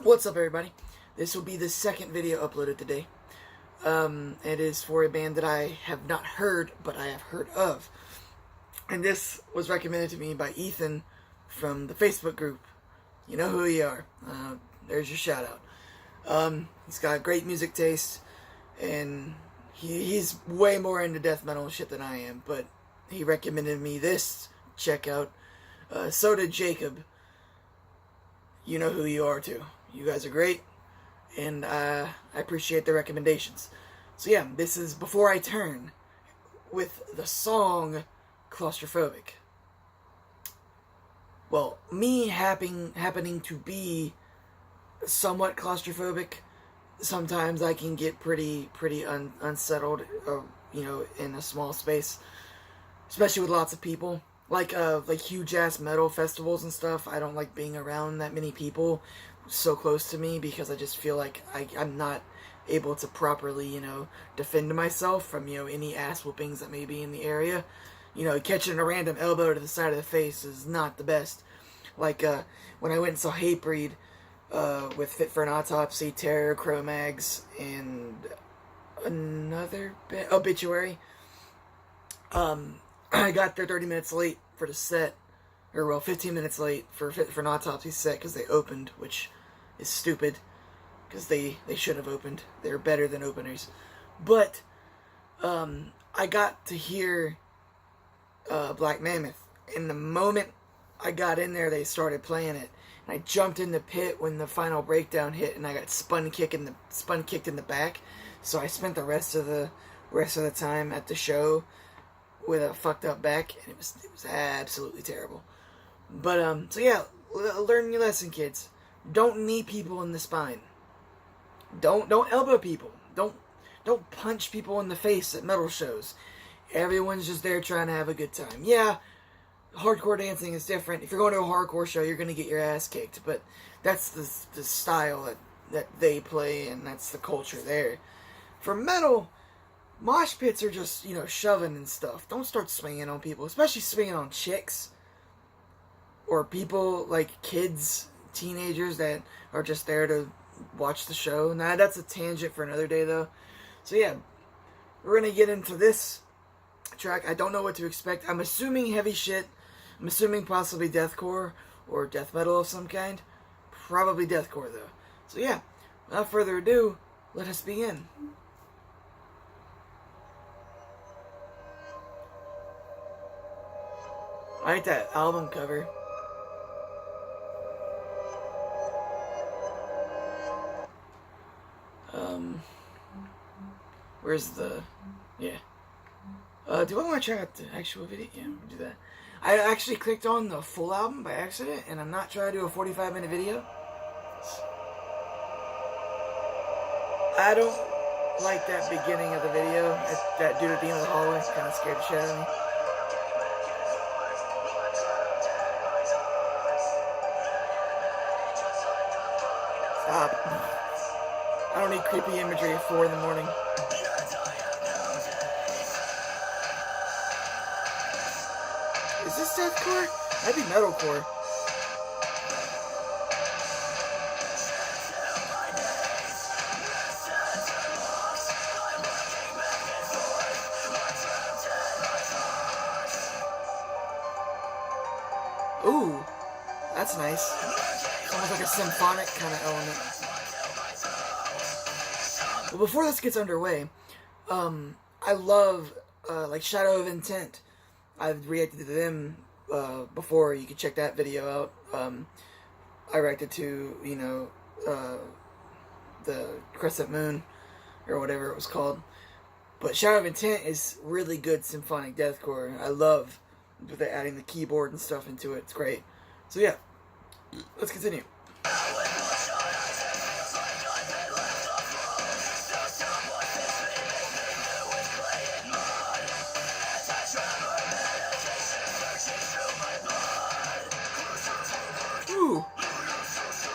What's up, everybody? This will be the second video uploaded today. It is for a band that I have not heard, but I have heard of. And this was recommended to me by Ethan from the Facebook group. You know who you are. There's your shout out. He's got great music taste, and he's way more into death metal shit than I am, but he recommended me this. Check out. So did Jacob. You know who you are too. You guys are great, and I appreciate the recommendations. So yeah, this is Before I Turn with the song Claustrophobic. Well, me happening to be somewhat claustrophobic, sometimes I can get pretty unsettled, in a small space, especially with lots of people. Like huge ass metal festivals and stuff. I don't like being around that many people so close to me because I just feel like I'm not able to properly, defend myself from, any ass whoopings that may be in the area. Catching a random elbow to the side of the face is not the best. Like, when I went and saw Hatebreed, with Fit for an Autopsy, Terror, Cro-Mags, and another Obituary, I got there 30 minutes late for the set, 15 minutes late for Fit for an Autopsy set because they opened, which is stupid, because they should have opened. They're better than openers. But, I got to hear Black Mammoth, and the moment I got in there, they started playing it, and I jumped in the pit when the final breakdown hit, and I got spun kicked in the back, so I spent the rest of the time at the show with a fucked up back, and it was absolutely terrible. But so yeah, learn your lesson, kids. Don't knee people in the spine. Don't elbow people. Don't punch people in the face at metal shows. Everyone's just there trying to have a good time. Yeah, hardcore dancing is different. If you're going to a hardcore show, you're gonna get your ass kicked, but that's the style that they play, and that's the culture there. For metal, mosh pits are just, shoving and stuff. Don't start swinging on people, especially swinging on chicks. Or people, like kids, teenagers that are just there to watch the show. Nah, that's a tangent for another day, though. So yeah, we're going to get into this track. I don't know what to expect. I'm assuming heavy shit. I'm assuming possibly deathcore or death metal of some kind. Probably deathcore, though. So yeah, without further ado, let us begin. I like that album cover. Where's the... Yeah. Do I want to check out the actual video? Yeah, we'll do that. I actually clicked on the full album by accident, and I'm not trying to do a 45-minute video. I don't like that beginning of the video. That dude at the end of the hallway kind of scared the shit out of me. Stop. I don't need creepy imagery at 4 in the morning. Is this deathcore? That'd be metalcore. Ooh, that's nice. Almost like a symphonic kind of element. Well, before this gets underway, I love, Shadow of Intent. I've reacted to them, before. You can check that video out. I reacted to, the Crescent Moon, or whatever it was called. But Shadow of Intent is really good symphonic deathcore. I love adding the keyboard and stuff into it. It's great. So yeah, let's continue. Ooh,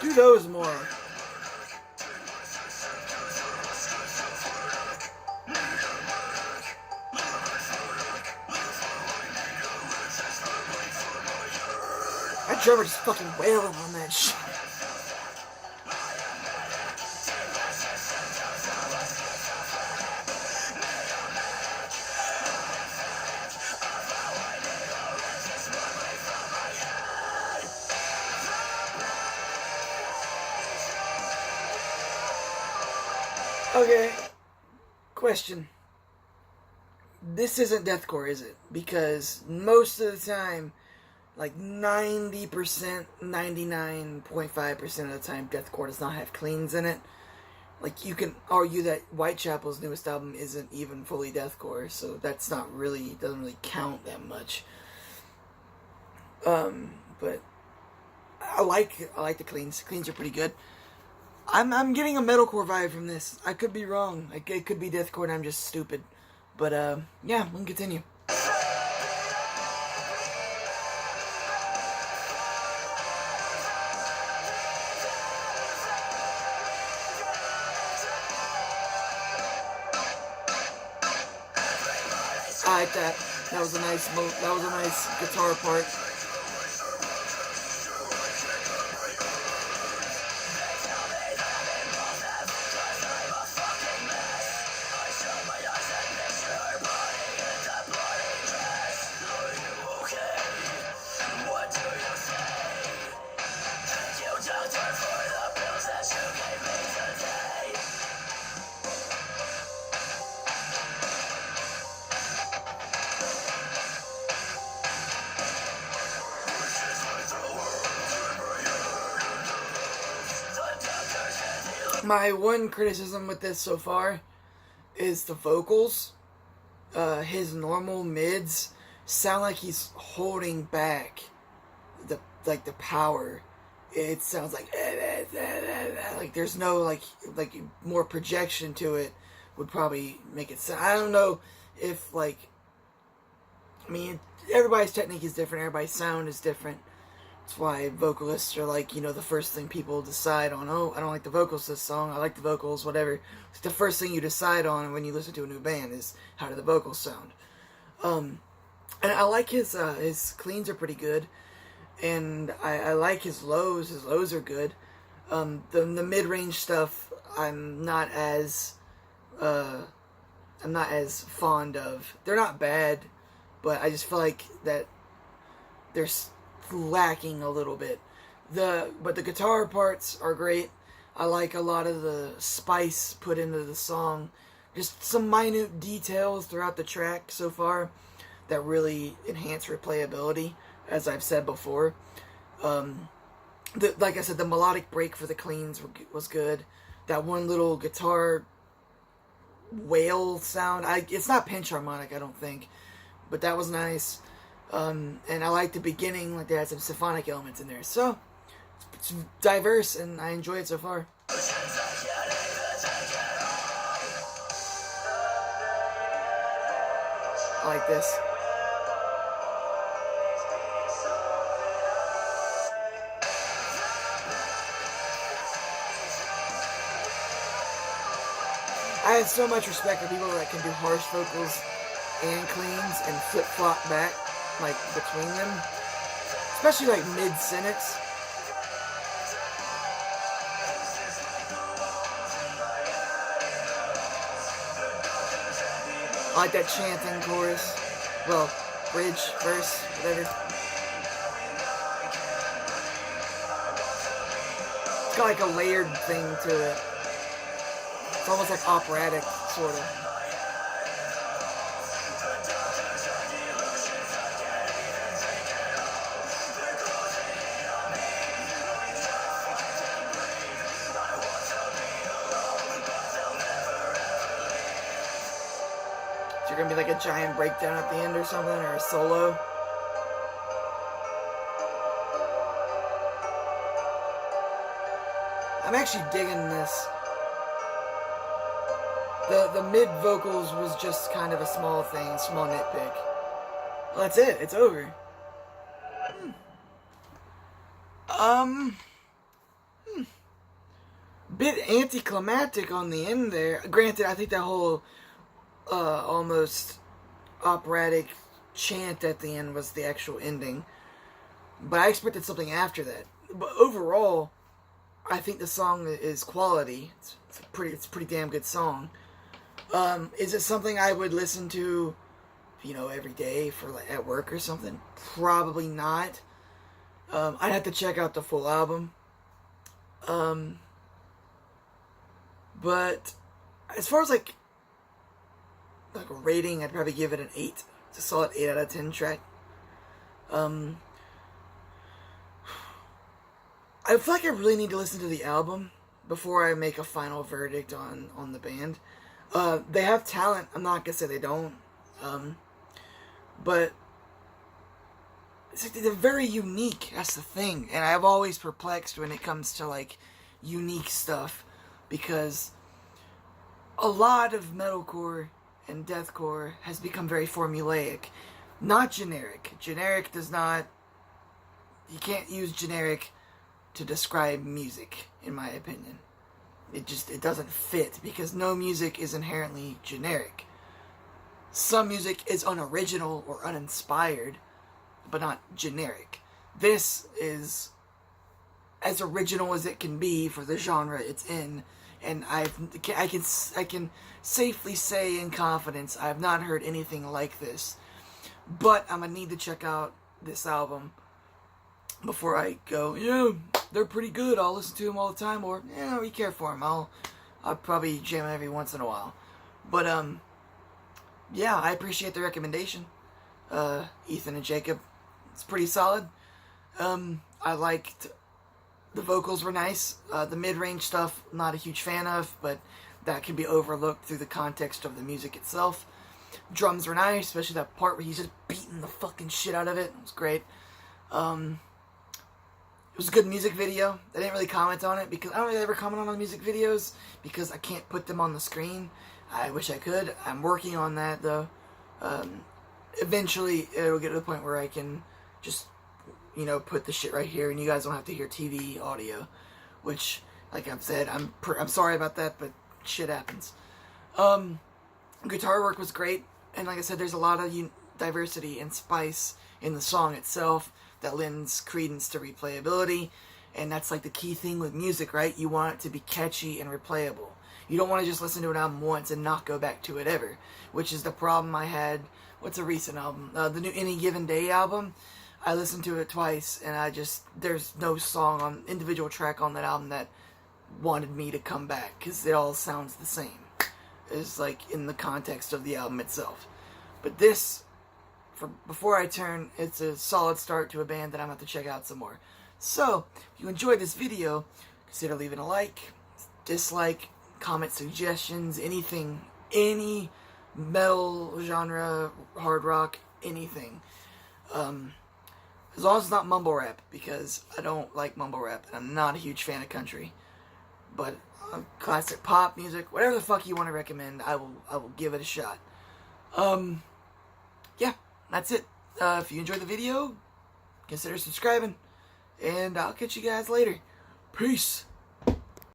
do those more. That drummer just fucking wailing on that shit. Okay, question. This isn't deathcore, is it? Because most of the time, like 90%, 99.5% of the time, deathcore does not have cleans in it. Like, you can argue that Whitechapel's newest album isn't even fully deathcore, so that's not really, doesn't really count that much. But I like the cleans. Cleans are pretty good. I'm getting a metalcore vibe from this. I could be wrong. Like, it could be deathcore and I'm just stupid. But yeah, we can continue. I like that. That was a nice guitar part. My one criticism with this so far is the vocals. His normal mids sound like he's holding back the power. It sounds like there's no like more projection to it would probably make it sound. I don't know if I mean, everybody's technique is different. Everybody's sound is different. That's why vocalists are the first thing people decide on. Oh, I don't like the vocals this song. I like the vocals, whatever. It's the first thing you decide on when you listen to a new band is how do the vocals sound. And I like his cleans are pretty good, and I like his lows. His lows are good. The mid range stuff I'm not as fond of. They're not bad, but I just feel like that there's lacking a little bit. But the guitar parts are great. I like a lot of the spice put into the song. Just some minute details throughout the track so far that really enhance replayability, as I've said before. Like I said, the melodic break for the cleans was good. That one little guitar wail sound, it's not pinch harmonic, I don't think, but that was nice. And I like the beginning, like they had some symphonic elements in there. So, it's diverse, and I enjoy it so far. I like this. I have so much respect for people that can do harsh vocals and cleans and flip-flop back, like, between them. Especially, like, mid-sentence. I like that chanting chorus. Well, bridge, verse, whatever. It's got, like, a layered thing to it. It's almost like operatic, sort of. Is there gonna be like a giant breakdown at the end or something, or a solo? I'm actually digging this. The mid vocals was just kind of a small thing, small nitpick. Well, that's it. It's over. Bit anticlimactic on the end there. Granted, I think that whole almost operatic chant at the end was the actual ending. But I expected something after that. But overall, I think the song is quality. It's a pretty damn good song. Is it something I would listen to, every day for at work or something? Probably not. I'd have to check out the full album. But as far as like a rating, I'd probably give it an 8. It's a solid 8 out of 10 track. I feel like I really need to listen to the album before I make a final verdict on the band. They have talent. I'm not gonna say they don't. But it's like they're very unique. That's the thing. And I've always perplexed when it comes to like unique stuff, because a lot of metalcore and deathcore has become very formulaic, not generic. Generic does not. You can't use generic to describe music, in my opinion. It doesn't fit, because no music is inherently generic. Some music is unoriginal or uninspired, but not generic. This is as original as it can be for the genre it's in, and I can safely say in confidence I have not heard anything like this. But I'm gonna need to check out this album before I go, yeah, they're pretty good, I'll listen to them all the time, or, yeah, we care for them, I'll probably jam every once in a while. But, yeah, I appreciate the recommendation, Ethan and Jacob. It's pretty solid. I liked, the vocals were nice, the mid-range stuff, not a huge fan of, but that can be overlooked through the context of the music itself. Drums were nice, especially that part where he's just beating the fucking shit out of it. It was great. It was a good music video. I didn't really comment on it because I don't really ever comment on music videos because I can't put them on the screen. I wish I could. I'm working on that though. Eventually it'll get to the point where I can just, put the shit right here and you guys don't have to hear TV audio, which, like I've said, I'm sorry about that, but shit happens. Guitar work was great, and like I said, there's a lot of diversity and spice in the song itself that lends credence to replayability, and that's like the key thing with music, right? You want it to be catchy and replayable. You don't want to just listen to an album once and not go back to it ever, which is the problem I had. What's a recent album? The new Any Given Day album. I listened to it twice, and there's no song on individual track on that album that wanted me to come back, because it all sounds the same. It's like in the context of the album itself. But this, before I turn, it's a solid start to a band that I'm going to have to check out some more. So, if you enjoyed this video, consider leaving a like, dislike, comment suggestions, anything, any metal genre, hard rock, anything. As long as it's not mumble rap, because I don't like mumble rap, and I'm not a huge fan of country. But classic pop music, whatever the fuck you want to recommend, I will give it a shot. Yeah, that's it. If you enjoyed the video, consider subscribing, and I'll catch you guys later. Peace.